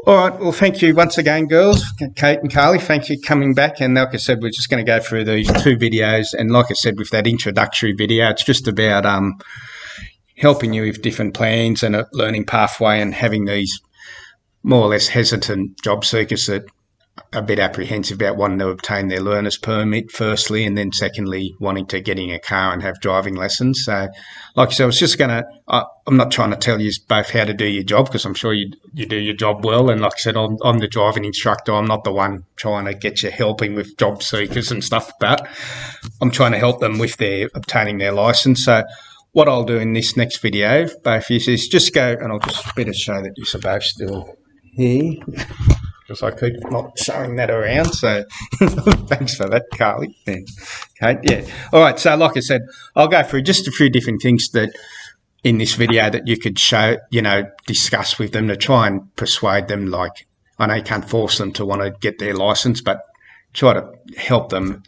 All right, well, thank you once again, girls, Kate and Carly. Thank you for coming back. And like I said, we're just going to go through these two videos. And like I said, with that introductory video, it's just about helping you with different plans and a learning pathway and having these more or less hesitant job seekers that are a bit apprehensive about wanting to obtain their learner's permit firstly, and then secondly wanting to get in a car and have driving lessons. So like I said, I was just going to, I'm not trying to tell you both how to do your job, because I'm sure you do your job well. And like I said, I'm the driving instructor. I'm not the one trying to get you helping with job seekers and stuff, but I'm trying to help them with their obtaining their license. So what I'll do in this next video, both of you, is just go, and I'll just better show that you're both still here, because I keep not showing that around. So thanks for that, Carly. Okay, yeah. All right. So like I said, I'll go through just a few different things that in this video that you could show, discuss with them to try and persuade them. Like, I know you can't force them to want to get their license, but try to help them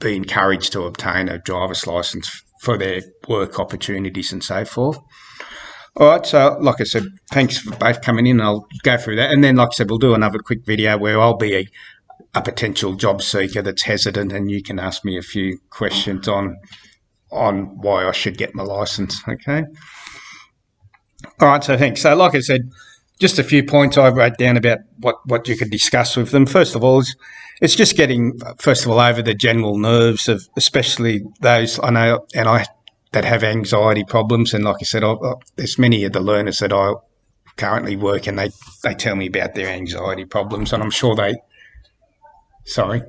be encouraged to obtain a driver's license for their work opportunities and so forth. All right, so like I said, thanks for both coming in. I'll go through that. And then, like I said, we'll do another quick video where I'll be a potential job seeker that's hesitant, and you can ask me a few questions on why I should get my license, okay? All right, so thanks. So like I said, just a few points I wrote down about what you could discuss with them. First of all, it's just getting, first of all, over the general nerves of especially those I know that have anxiety problems. And like I said, there's many of the learners that I currently work, and they tell me about their anxiety problems, and I'm sure so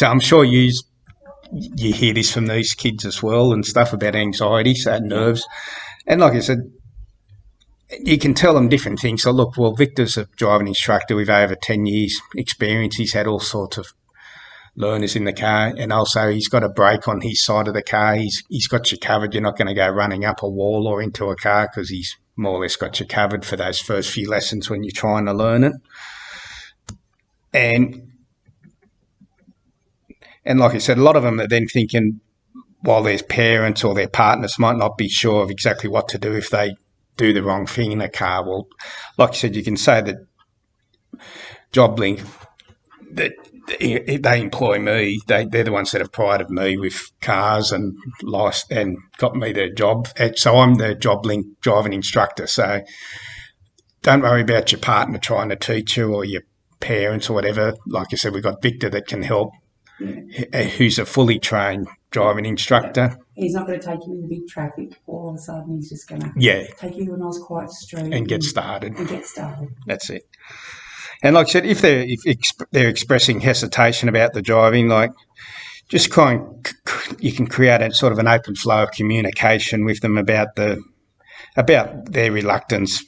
I'm sure you hear this from these kids as well and stuff about anxiety, so nerves. And like I said, you can tell them different things. So look, well, Victor's a driving instructor with over 10 years experience. He's had all sorts of learners in the car, and also he's got a brake on his side of the car. He's got you covered. You're not going to go running up a wall or into a car, because he's more or less got you covered for those first few lessons when you're trying to learn it. And like I said, a lot of them are then thinking, while their parents or their partners might not be sure of exactly what to do if they do the wrong thing in a car. Well, like I said, you can say that JobLink, that they employ me. They're the ones that have provided me with cars and got me the job. So I'm the JobLink driving instructor. So don't worry about your partner trying to teach you, or your parents or whatever. Like I said, we've got Victor that can help, who's a fully trained driving instructor. He's not going to take you in the big traffic. All of a sudden, he's just going to take you to a nice quiet street and get started. That's it. And like I said, if they're expressing hesitation about the driving, like, just you can create a sort of an open flow of communication with them about their reluctance.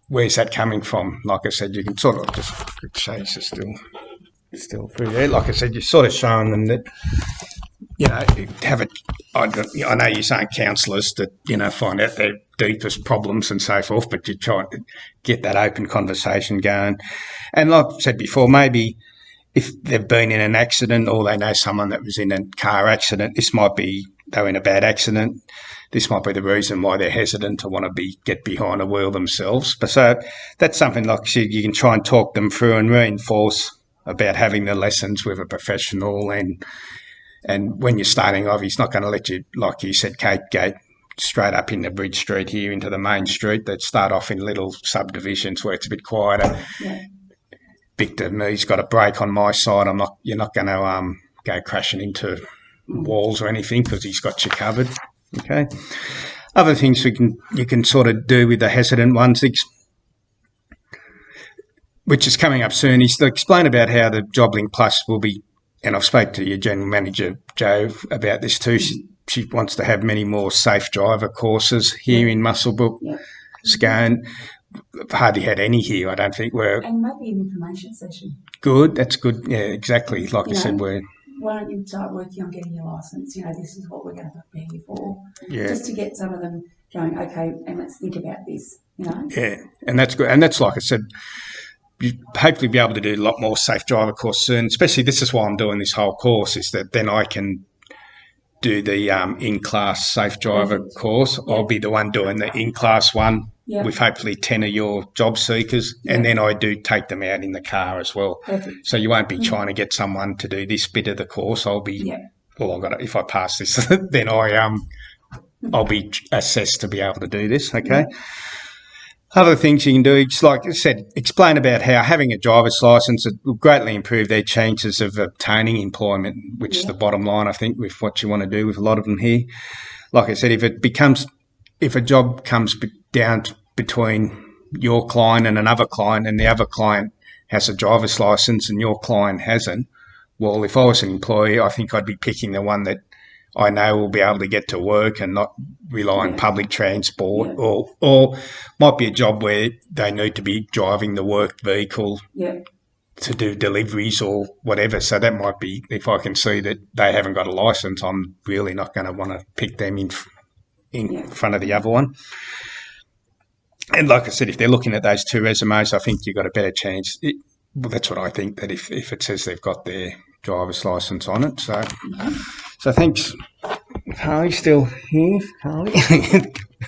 Where's that coming from? Like I said, you can sort of just chase it still through there. Like I said, you're sort of showing them that, I know you're saying counsellors that, find out their deepest problems and so forth, but you try to get that open conversation going. And like I said before, maybe if they've been in an accident, or they know someone that was in a car accident, they were in a bad accident. This might be the reason why they're hesitant to want to get behind a wheel themselves. But so that's something, like I said, you can try and talk them through and reinforce about having the lessons with a professional. And when you're starting off, he's not going to let you, like you said, Kate, go straight up into Bridge Street here into the main street. They'd start off in little subdivisions where it's a bit quieter. Yeah. Victor, he's got a brake on my side. You're not going to go crashing into walls or anything, because he's got you covered. Okay. Other things you can sort of do with the hesitant ones, which is coming up soon, is to explain about how the JobLink Plus will be. And I've spoke to your general manager, Jo, about this too. She wants to have many more safe driver courses here in Muswellbrook, Scone. I've hardly had any here, I don't think. And maybe an information session. Good, that's good. Yeah, exactly. Like I said, why don't you start working on getting your licence? This is what we're going to prepare you for. Yeah. Just to get some of them going, okay, and let's think about this, Yeah, and that's good. And that's, like I said, you hopefully be able to do a lot more safe driver course soon. Especially, this is why I'm doing this whole course, is that then I can do the in-class safe driver course. I'll be the one doing the in-class one with hopefully 10 of your job seekers, and then I do take them out in the car as well. Perfect. So you won't be trying to get someone to do this bit of the course. I'll be, well, I've got to, if I pass this, then I'll be assessed to be able to do this. Okay. Other things you can do, just like I said, explain about how having a driver's license will greatly improve their chances of obtaining employment, which is the bottom line, I think, with what you want to do with a lot of them here. Like I said, if a job comes down between your client and another client, and the other client has a driver's license and your client hasn't, well, if I was an employee, I think I'd be picking the one that I know will be able to get to work and not rely on public transport, or might be a job where they need to be driving the work vehicle to do deliveries or whatever. So that might be, if I can see that they haven't got a license, I'm really not going to want to pick them in front of the other one. And like I said, if they're looking at those two resumes, I think you've got a better chance. Well, that's what I think, that if it says they've got their driver's license on it. So thanks. Carly still here? Carly?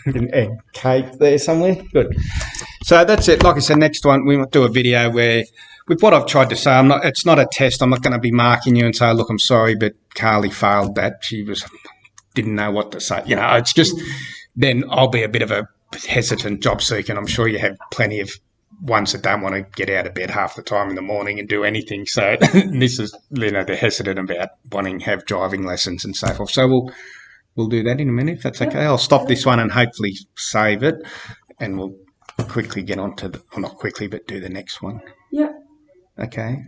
And Kate there somewhere? Good. So that's it. Like I said, next one, we might do a video where, with what I've tried to say, it's not a test. I'm not going to be marking you and say, look, I'm sorry, but Carly failed that. She didn't know what to say. You know, it's just, then I'll be a bit of a hesitant job seeker, and I'm sure you have plenty of ones that don't want to get out of bed half the time in the morning and do anything. So this is, they're hesitant about wanting to have driving lessons and so forth. So we'll do that in a minute, if that's okay. I'll stop this one and hopefully save it, and we'll quickly get on to not quickly, but do the next one. Yeah. Okay.